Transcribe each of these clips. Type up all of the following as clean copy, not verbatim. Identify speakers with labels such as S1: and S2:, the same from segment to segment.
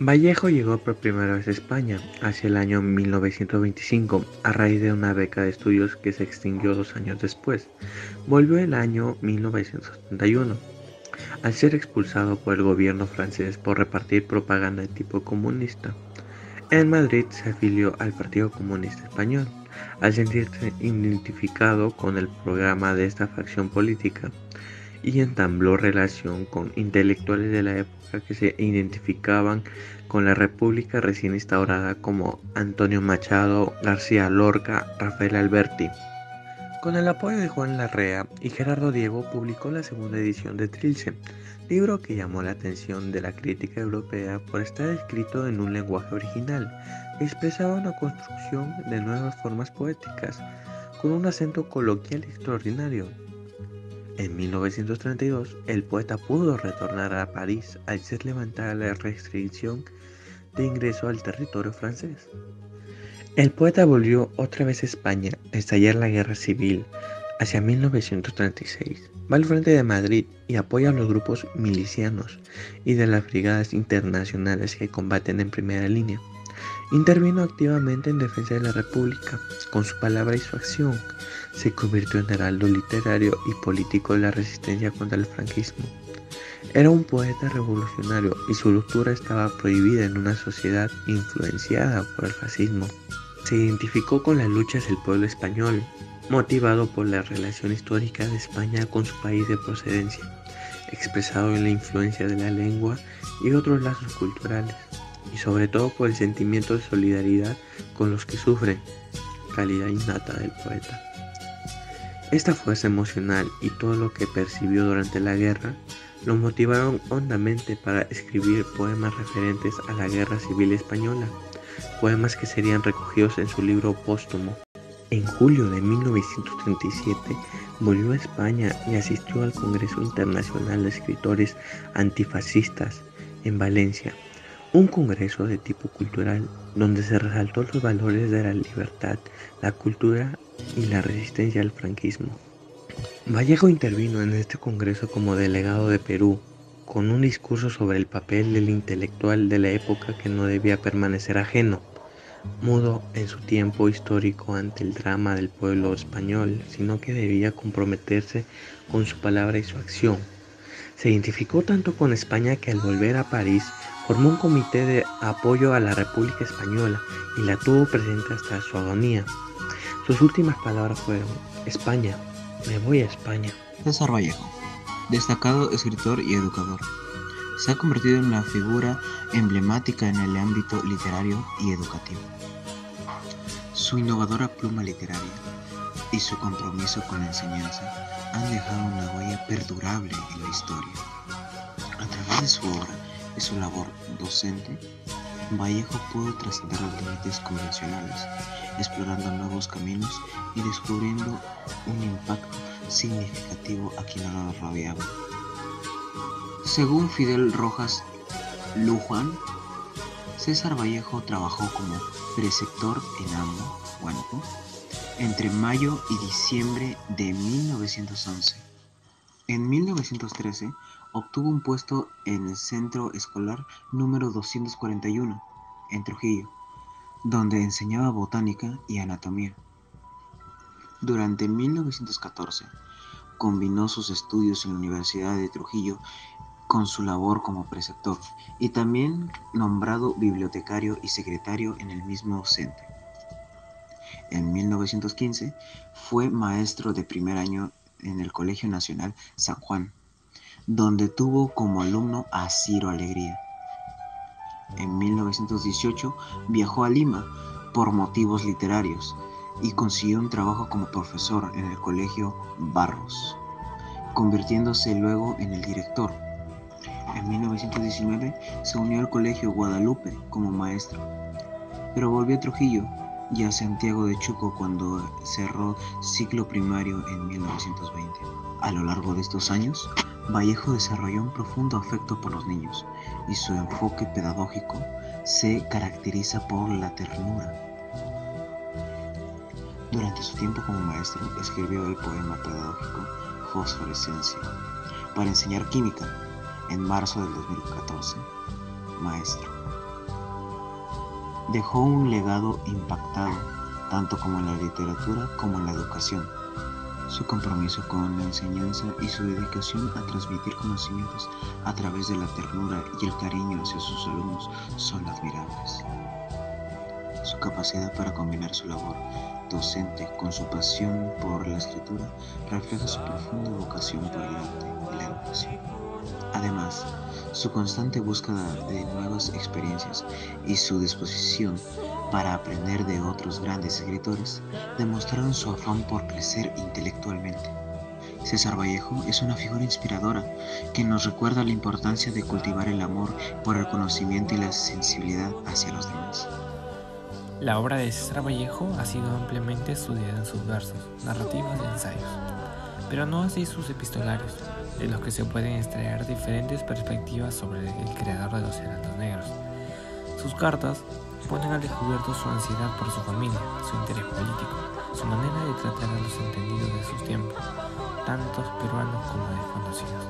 S1: Vallejo llegó por primera vez a España hacia el año 1925 a raíz de una beca de estudios que se extinguió 2 años después. Volvió el año 1971, al ser expulsado por el gobierno francés por repartir propaganda de tipo comunista. En Madrid se afilió al Partido Comunista Español, al sentirse identificado con el programa de esta facción política, y entabló relación con intelectuales de la época que se identificaban con la República recién instaurada como Antonio Machado, García Lorca, Rafael Alberti. Con el apoyo de Juan Larrea y Gerardo Diego publicó la segunda edición de Trilce, libro que llamó la atención de la crítica europea por estar escrito en un lenguaje original que expresaba una construcción de nuevas formas poéticas, con un acento coloquial extraordinario. En 1932, el poeta pudo retornar a París al ser levantada la restricción de ingreso al territorio francés. El poeta volvió otra vez a España a estallar la guerra civil hacia 1936. Va al frente de Madrid y apoya a los grupos milicianos y de las brigadas internacionales que combaten en primera línea. Intervino activamente en defensa de la República. Con su palabra y su acción, se convirtió en heraldo literario y político de la resistencia contra el franquismo. Era un poeta revolucionario y su lectura estaba prohibida en una sociedad influenciada por el fascismo. Se identificó con las luchas del pueblo español, motivado por la relación histórica de España con su país de procedencia, expresado en la influencia de la lengua y otros lazos culturales, y sobre todo por el sentimiento de solidaridad con los que sufren, calidad innata del poeta. Esta fuerza emocional y todo lo que percibió durante la guerra lo motivaron hondamente para escribir poemas referentes a la Guerra Civil Española, poemas que serían recogidos en su libro póstumo. En julio de 1937 volvió a España y asistió al Congreso Internacional de Escritores Antifascistas en Valencia, un congreso de tipo cultural donde se resaltó los valores de la libertad, la cultura y la resistencia al franquismo. Vallejo intervino en este congreso como delegado de Perú, con un discurso sobre el papel del intelectual de la época que no debía permanecer ajeno, mudo en su tiempo histórico ante el drama del pueblo español, sino que debía comprometerse con su palabra y su acción. Se identificó tanto con España que al volver a París formó un comité de apoyo a la República Española y la tuvo presente hasta su agonía. Sus últimas palabras fueron: España, me voy a España.
S2: César Vallejo, destacado escritor y educador, se ha convertido en una figura emblemática en el ámbito literario y educativo. Su innovadora pluma literaria y su compromiso con la enseñanza han dejado una huella perdurable en la historia. A través de su obra y su labor docente, Vallejo pudo trascender los límites convencionales, explorando nuevos caminos y descubriendo un impacto significativo a quien no lo rodeaba. Según Fidel Rojas Luján, César Vallejo trabajó como preceptor en Ambo, Huánuco, entre mayo y diciembre de 1911. En 1913 obtuvo un puesto en el Centro Escolar número 241, en Trujillo, donde enseñaba botánica y anatomía. Durante 1914, combinó sus estudios en la Universidad de Trujillo con su labor como preceptor y también nombrado bibliotecario y secretario en el mismo centro. En 1915 fue maestro de primer año en el Colegio Nacional San Juan, donde tuvo como alumno a Ciro Alegría. En 1918 viajó a Lima por motivos literarios y consiguió un trabajo como profesor en el Colegio Barros, convirtiéndose luego en el director. En 1919 se unió al Colegio Guadalupe como maestro, pero volvió a Trujillo y a Santiago de Chuco cuando cerró ciclo primario en 1920. A lo largo de estos años, Vallejo desarrolló un profundo afecto por los niños y su enfoque pedagógico se caracteriza por la ternura. Durante su tiempo como maestro, escribió el poema pedagógico Fosforescencia para enseñar química. En marzo del 2014, maestro. Dejó un legado impactado, tanto como en la literatura como en la educación. Su compromiso con la enseñanza y su dedicación a transmitir conocimientos a través de la ternura y el cariño hacia sus alumnos son admirables. Su capacidad para combinar su labor docente con su pasión por la escritura refleja su profunda vocación por el arte y la educación. Además, su constante búsqueda de nuevas experiencias y su disposición para aprender de otros grandes escritores demostraron su afán por crecer intelectualmente. César Vallejo es una figura inspiradora que nos recuerda la importancia de cultivar el amor por el conocimiento y la sensibilidad hacia los demás.
S3: La obra de César Vallejo ha sido ampliamente estudiada en sus versos, narrativas y ensayos, pero no así sus epistolarios, de los que se pueden extraer diferentes perspectivas sobre el creador de los Heraldos Negros. Sus cartas ponen al descubierto su ansiedad por su familia, su interés político, su manera de tratar a los entendidos de sus tiempos, tantos peruanos como desconocidos,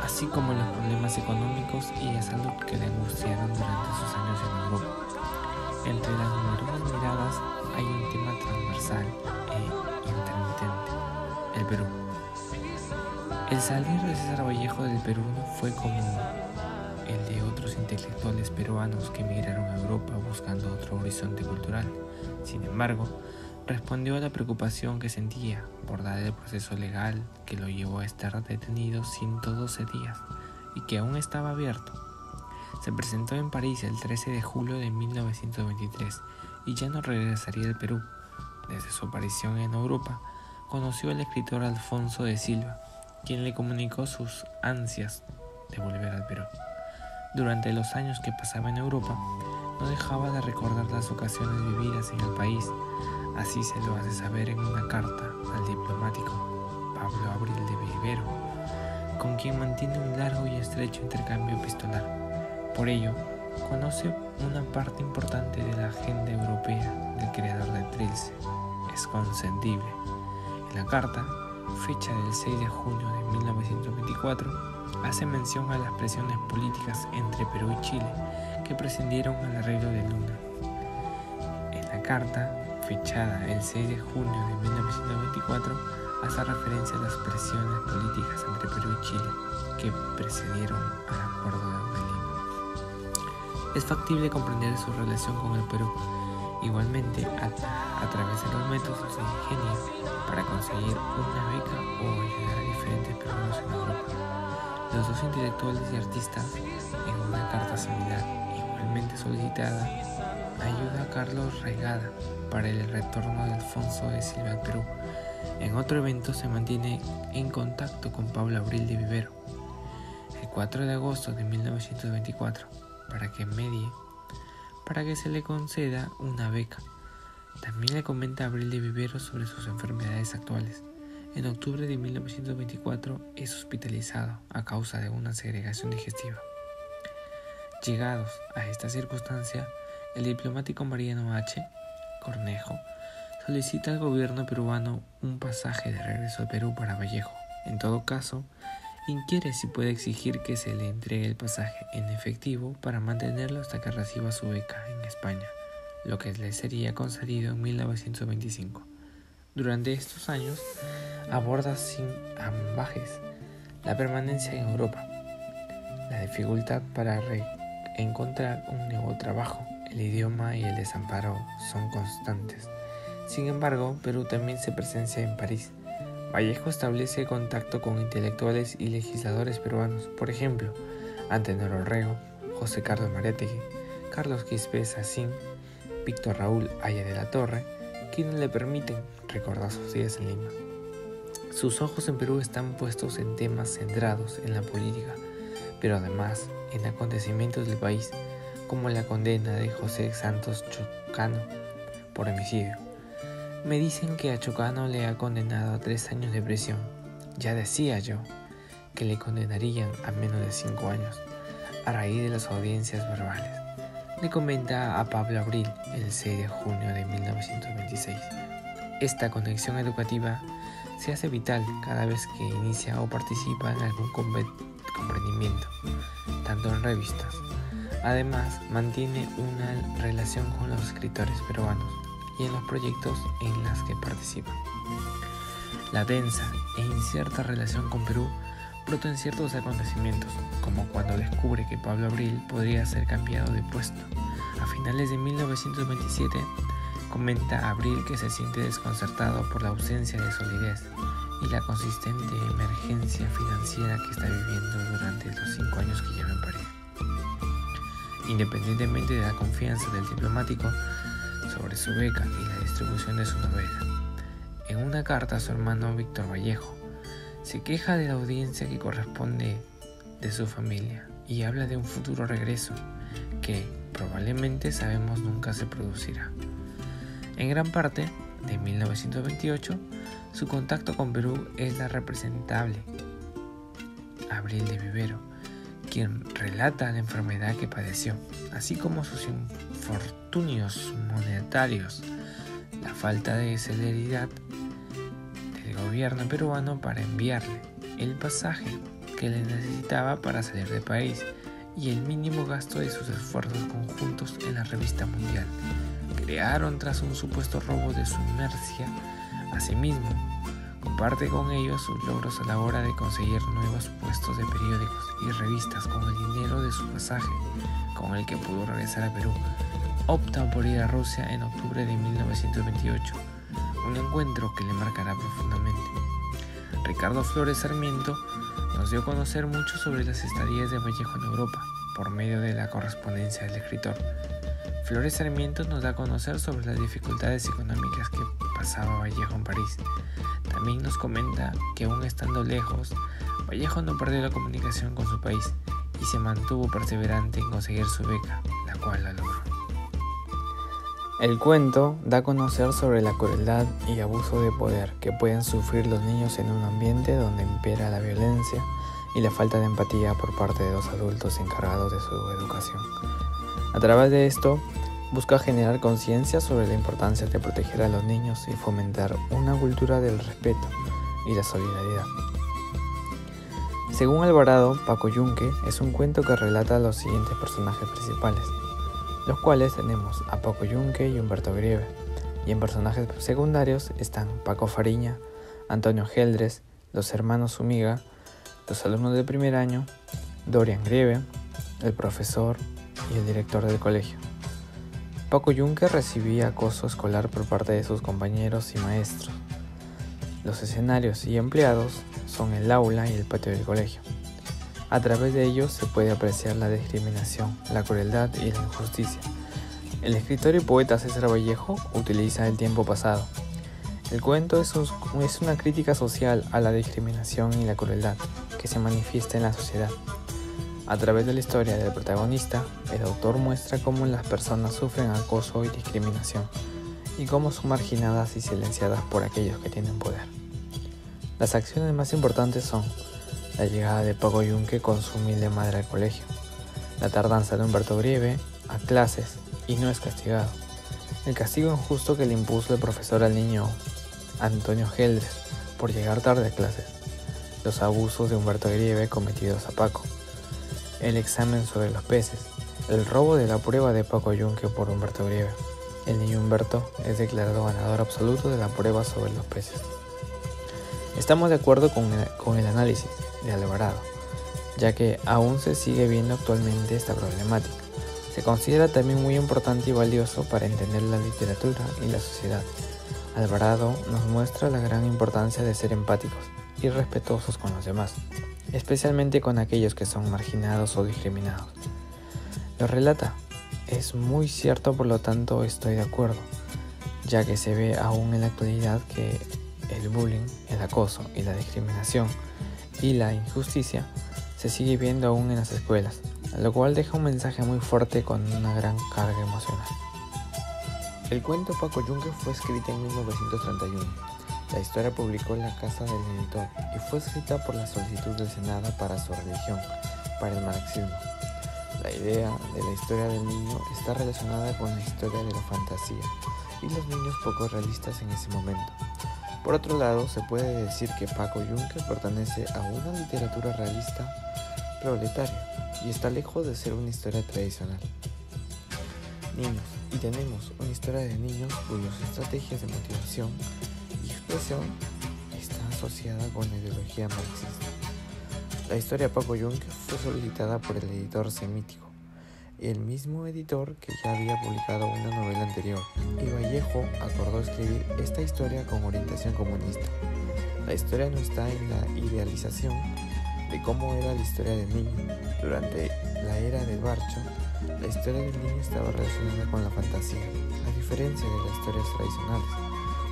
S3: así como los problemas económicos y de salud que le angustiaron durante sus años en Europa. Entre las numerosas miradas hay un tema transversal e intermitente: el Perú. El salir de César Vallejo del Perú no fue como el de otros intelectuales peruanos que emigraron a Europa buscando otro horizonte cultural. Sin embargo, respondió a la preocupación que sentía por dar el proceso legal que lo llevó a estar detenido 112 días y que aún estaba abierto. Se presentó en París el 13 de julio de 1923 y ya no regresaría al Perú. Desde su aparición en Europa, conoció al escritor Alfonso de Silva, quien le comunicó sus ansias de volver al Perú. Durante los años que pasaba en Europa, no dejaba de recordar las ocasiones vividas en el país. Así se lo hace saber en una carta al diplomático Pablo Abril de Vivero, con quien mantiene un largo y estrecho intercambio epistolar. Por ello, conoce una parte importante de la agenda europea del creador de Trilce. Es consentible. En la carta, fecha del 6 de junio de 1924, hace mención a las presiones políticas entre Perú y Chile que precedieron al arreglo de Luna. En la carta, fechada el 6 de junio de 1924, hace referencia a las presiones políticas entre Perú y Chile que precedieron al Acuerdo de Lima. Es factible comprender su relación con el Perú, igualmente a través de los métodos de ingenio para conseguir una beca o ayudar a diferentes peruanos en Europa. Los dos intelectuales y artistas, en una carta similar, igualmente solicitada, ayuda a Carlos Reigada para el retorno de Alfonso de Silva al Perú. En otro evento se mantiene en contacto con Pablo Abril de Vivero, el 4 de agosto de 1924, para que medie, para que se le conceda una beca. También le comenta a Abril de Vivero sobre sus enfermedades actuales. En octubre de 1924 es hospitalizado a causa de una segregación digestiva. Llegados a esta circunstancia, el diplomático Mariano H. Cornejo solicita al gobierno peruano un pasaje de regreso al Perú para Vallejo. En todo caso, inquiere si puede exigir que se le entregue el pasaje en efectivo para mantenerlo hasta que reciba su beca en España, lo que le sería concedido en 1925. Durante estos años, aborda sin ambajes la permanencia en Europa, la dificultad para encontrar un nuevo trabajo, el idioma y el desamparo son constantes. Sin embargo, Perú también se presencia en París. Vallejo establece contacto con intelectuales y legisladores peruanos, por ejemplo, Antenor Orrego, José Carlos Mariátegui, Carlos Quispe Sacín, Víctor Raúl Haya de la Torre, quienes le permiten recordar sus días en Lima. Sus ojos en Perú están puestos en temas centrados en la política, pero además en acontecimientos del país, como la condena de José Santos Chocano por homicidio. Me dicen que a Chocano le ha condenado a 3 años de prisión. Ya decía yo que le condenarían a menos de 5 años, a raíz de las audiencias verbales. Le comenta a Pablo Abril el 6 de junio de 1926. Esta conexión educativa se hace vital cada vez que inicia o participa en algún comprendimiento, tanto en revistas, Además, mantiene una relación con los escritores peruanos y en los proyectos en los que participa. La densa e incierta relación con Perú brota en ciertos acontecimientos, como cuando descubre que Pablo Abril podría ser cambiado de puesto. A finales de 1927, comenta Abril que se siente desconcertado por la ausencia de solidez y la consistente emergencia financiera que está viviendo durante los 5 años que lleva en París. Independientemente de la confianza del diplomático sobre su beca y la distribución de su novela, en una carta a su hermano Víctor Vallejo, se queja de la audiencia que corresponde de su familia y habla de un futuro regreso que probablemente sabemos nunca se producirá. En gran parte de 1928, su contacto con Perú es la representable Abril de Vivero, quien relata la enfermedad que padeció, así como sus infortunios monetarios, la falta de celeridad del gobierno peruano para enviarle el pasaje que le necesitaba para salir del país y el mínimo gasto de sus esfuerzos conjuntos en la revista mundial, crearon tras un supuesto robo de su Mercia. Asimismo, comparte con ellos sus logros a la hora de conseguir nuevos puestos de periódicos y revistas con el dinero de su pasaje, con el que pudo regresar a Perú. Opta por ir a Rusia en octubre de 1928, un encuentro que le marcará profundamente. Ricardo Flores Sarmiento nos dio a conocer mucho sobre las estadías de Vallejo en Europa, por medio de la correspondencia del escritor. Flores Sarmiento nos da a conocer sobre las dificultades económicas que pasaba Vallejo en París. También nos comenta que aún estando lejos, Vallejo no perdió la comunicación con su país y se mantuvo perseverante en conseguir su beca, la cual la logró. El cuento da a conocer sobre la crueldad y abuso de poder que pueden sufrir los niños en un ambiente donde impera la violencia y la falta de empatía por parte de los adultos encargados de su educación. A través de esto, busca generar conciencia sobre la importancia de proteger a los niños y fomentar una cultura del respeto y la solidaridad. Según Alvarado, Paco Yunque es un cuento que relata a los siguientes personajes principales, los cuales tenemos a Paco Yunque y Humberto Grieve, y en personajes secundarios están Paco Fariña, Antonio Geldres, los hermanos Zúñiga, los alumnos del primer año, Dorian Grieve, el profesor y el director del colegio. Paco Yunque recibía acoso escolar por parte de sus compañeros y maestros. Los escenarios y empleados son el aula y el patio del colegio. A través de ellos se puede apreciar la discriminación, la crueldad y la injusticia. El escritor y poeta César Vallejo utiliza el tiempo pasado. El cuento es una crítica social a la discriminación y la crueldad que se manifiesta en la sociedad. A través de la historia del protagonista, el autor muestra cómo las personas sufren acoso y discriminación y cómo son marginadas y silenciadas por aquellos que tienen poder. Las acciones más importantes son la llegada de Paco Yunque con su humilde madre al colegio, la tardanza de Humberto Grieve a clases y no es castigado, el castigo injusto que le impuso el profesor al niño Antonio Geldres por llegar tarde a clases, los abusos de Humberto Grieve cometidos a Paco, el examen sobre los peces, el robo de la prueba de Paco Yunque por Humberto Grieve. El niño Humberto es declarado ganador absoluto de la prueba sobre los peces. Estamos de acuerdo con el análisis de Alvarado, ya que aún se sigue viendo actualmente esta problemática. Se considera también muy importante y valioso para entender la literatura y la sociedad. Alvarado nos muestra la gran importancia de ser empáticos y respetuosos con los demás, especialmente con aquellos que son marginados o discriminados. Lo relata, es muy cierto, por lo tanto estoy de acuerdo, ya que se ve aún en la actualidad que el bullying, el acoso y la discriminación y la injusticia se sigue viendo aún en las escuelas, lo cual deja un mensaje muy fuerte con una gran carga emocional. El cuento Paco Yunque fue escrito en 1931. La historia publicó en la casa del editor y fue escrita por la solicitud del Senado para su religión, para el marxismo. La idea de la historia del niño está relacionada con la historia de la fantasía y los niños poco realistas en ese momento. Por otro lado, se puede decir que Paco Yunque pertenece a una literatura realista proletaria y está lejos de ser una historia tradicional. Niños, y tenemos una historia de niños cuyas estrategias de motivación y expresión están asociadas con la ideología marxista. La historia de Paco Yunque fue solicitada por el editor semítico, el mismo editor que ya había publicado una novela anterior, y Vallejo acordó escribir esta historia con orientación comunista. La historia no está en la idealización de cómo era la historia del niño. Durante la era del Barcho, la historia del niño estaba relacionada con la fantasía, a diferencia de las historias tradicionales.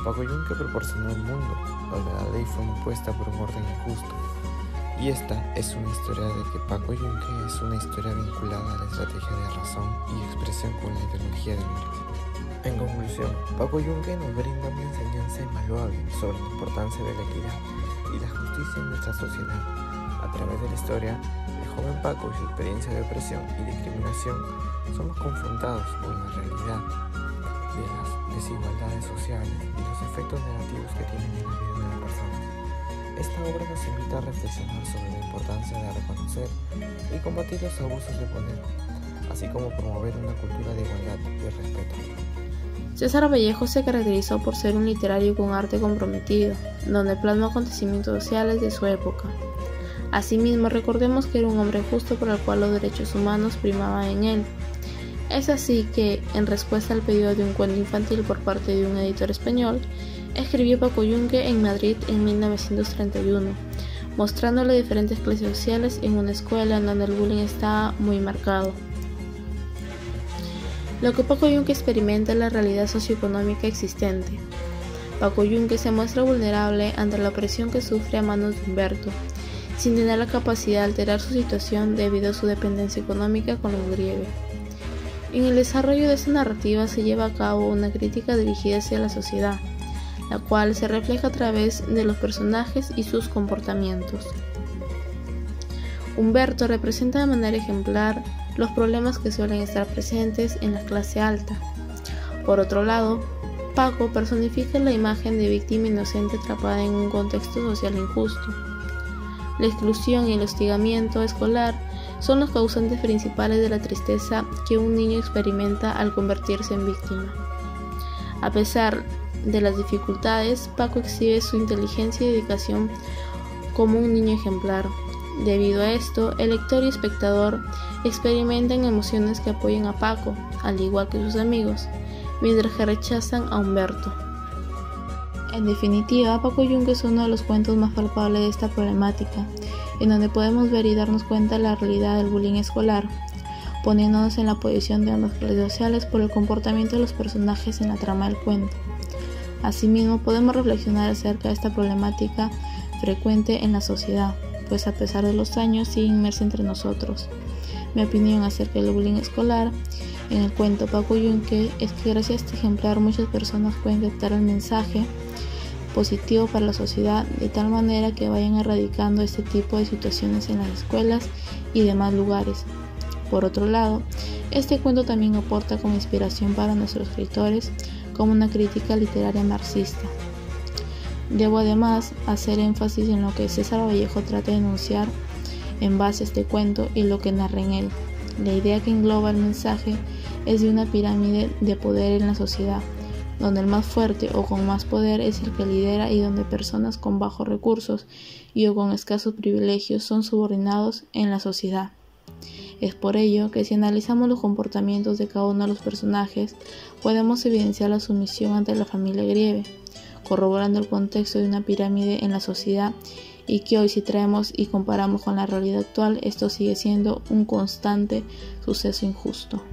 S3: Paco Yunque proporcionó un mundo donde la ley fue impuesta por un orden injusto. Y esta es una historia de que Paco Yunque es una historia vinculada a la estrategia de razón y expresión con la ideología del Marx. En conclusión, Paco Yunque nos brinda una enseñanza invaluable sobre la importancia de la equidad y la justicia en nuestra sociedad. A través de la historia, el joven Paco y su experiencia de opresión y discriminación somos confrontados con la realidad de las desigualdades sociales y los efectos negativos que tienen en la vida de la persona. Esta obra nos invita a reflexionar sobre la importancia de reconocer y combatir los abusos de poder, así como promover una cultura de igualdad y respeto.
S4: César Vallejo se caracterizó por ser un literario con arte comprometido, donde plasma acontecimientos sociales de su época. Asimismo, recordemos que era un hombre justo por el cual los derechos humanos primaban en él. Es así que, en respuesta al pedido de un cuento infantil por parte de un editor español, escribió Paco Yunque en Madrid en 1931, mostrando las diferentes clases sociales en una escuela en donde el bullying estaba muy marcado. Lo que Paco Yunque experimenta es la realidad socioeconómica existente. Paco Yunque se muestra vulnerable ante la opresión que sufre a manos de Humberto, sin tener la capacidad de alterar su situación debido a su dependencia económica con los Grieve. En el desarrollo de esta narrativa se lleva a cabo una crítica dirigida hacia la sociedad, la cual se refleja a través de los personajes y sus comportamientos. Humberto representa de manera ejemplar los problemas que suelen estar presentes en la clase alta. Por otro lado, Paco personifica la imagen de víctima inocente atrapada en un contexto social injusto. La exclusión y el hostigamiento escolar son los causantes principales de la tristeza que un niño experimenta al convertirse en víctima. A pesar de las dificultades, Paco exhibe su inteligencia y dedicación como un niño ejemplar. Debido a esto, el lector y espectador experimentan emociones que apoyan a Paco, al igual que sus amigos, mientras que rechazan a Humberto. En definitiva, Paco Yunque es uno de los cuentos más palpables de esta problemática, en donde podemos ver y darnos cuenta de la realidad del bullying escolar, poniéndonos en la posición de ambas clases sociales por el comportamiento de los personajes en la trama del cuento. Asimismo, podemos reflexionar acerca de esta problemática frecuente en la sociedad, pues a pesar de los años sigue inmersa entre nosotros. Mi opinión acerca del bullying escolar en el cuento Paco Yunque es que gracias a este ejemplar muchas personas pueden captar el mensaje positivo para la sociedad de tal manera que vayan erradicando este tipo de situaciones en las escuelas y demás lugares. Por otro lado, este cuento también aporta como inspiración para nuestros escritores como una crítica literaria marxista. Debo además hacer énfasis en lo que César Vallejo trata de enunciar en base a este cuento y lo que narra en él. La idea que engloba el mensaje es de una pirámide de poder en la sociedad, donde el más fuerte o con más poder es el que lidera y donde personas con bajos recursos y o con escasos privilegios son subordinados en la sociedad. Es por ello que si analizamos los comportamientos de cada uno de los personajes, podemos evidenciar la sumisión ante la familia Grieve, corroborando el contexto de una pirámide en la sociedad y que hoy si traemos y comparamos con la realidad actual, esto sigue siendo un constante suceso injusto.